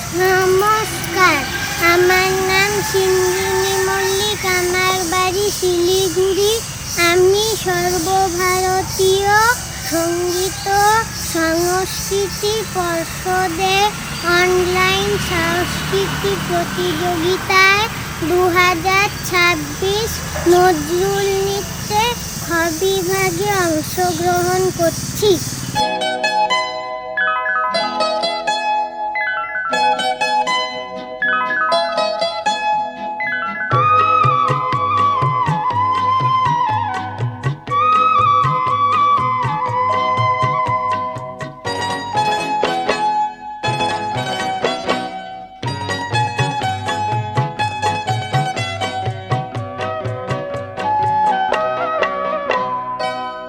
নমস্কার, আমার নাম সিন্ধুনী মল্লিক, আমার বাড়ি শিলিগুড়ি। আমি সর্বভারতীয় সঙ্গীত সংস্কৃতি পর্ষদের অনলাইন সাংস্কৃতিক প্রতিযোগিতায় 2026 নজরুল নৃত্যে খ বিভাগে অংশগ্রহণ করছি।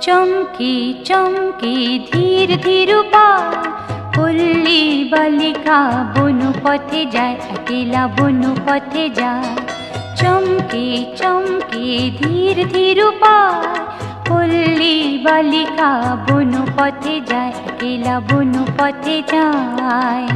চমকি চমকি ধীর ধীর পায়, পল্লী বালিকা বনু পথে যায়, একলা বনু পথে যায়। চমকি চমকি ধীর ধীর পায়, পল্লী বালিকা বনু পথে যায়, একলা বনু পথে যায়।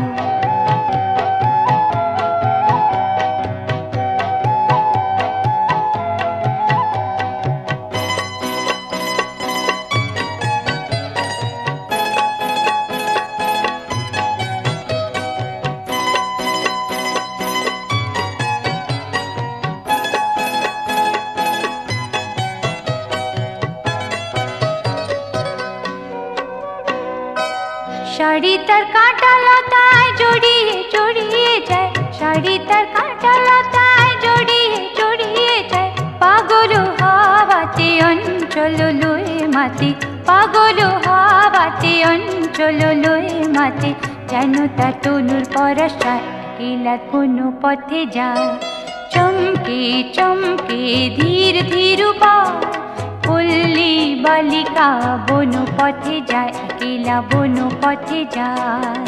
শাড়ি তার কাঁটা লতায় জড়িয়ে জড়িয়ে যায়, শাড়ি তার কাঁটা লতায় জড়িয়ে জড়িয়ে যায়। পাগল হাওয়াতে অঞ্চল লয়ে মাতে, পাগল হাওয়াতে অঞ্চল লয়ে মাতে। যেন তার তনুর পরশায় একলা কোনো পথে যায়। চমকে চমকে ধীর ধীর পায়, পল্লী বালিকা বনু পথে যায়, একলা বনু পথে যায়।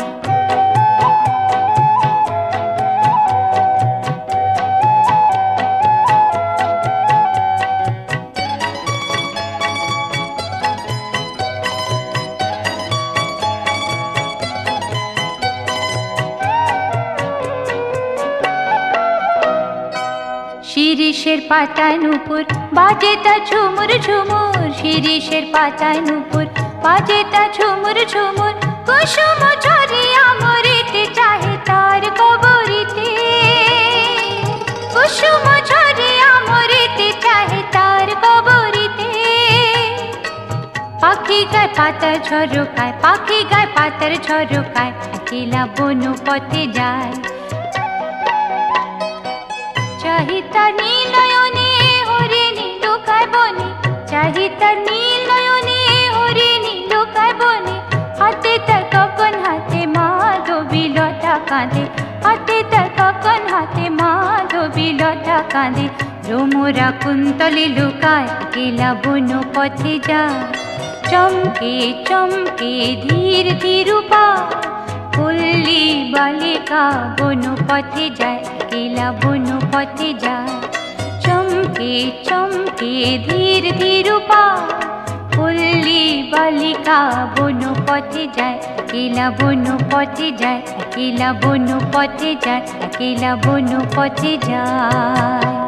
শিরিষের পাতায় নূপুর বাজে তা ঝুমুর ঝুমুর, শিরিষের পাতায় নূপুর বাজে তা ঝুমুর ঝুমুর। কুসুম ঝরিয়া মরিতে চাহে তার কবরিতে, কুসুম ঝরিয়া মরিতে চাহে তার কবরিতে। পাখি গায় পাতার ঝরকায়, পাখি গায় পাতার ঝরকায়, একলা বনু পথে যায়। চাহিতা নীল নয়নে হরিণী লুকায় বনে, চাহিতা নীল নয়নে হরিণী লুকায় বনে। হাতে তার কখন হাতে মাধবী লতা কাঁদে, হাতে তার কখন হাতে মাধবী লতা কাঁদে। রোমরা কুন্তলে লুকায়, একলা বনু পথে যায়। চমকে চমকে ধীর ধীর পায়, পল্লী বালিকা বনু পথে যায়, একলা বনু পথে যায়। চমকে চমকে ধীর ধীর পায়, পল্লী বালিকা বনু পথে যায়, একলা বনু পথে যায়, একলা বনু পথে যায়, একলা বনু পথে যায়।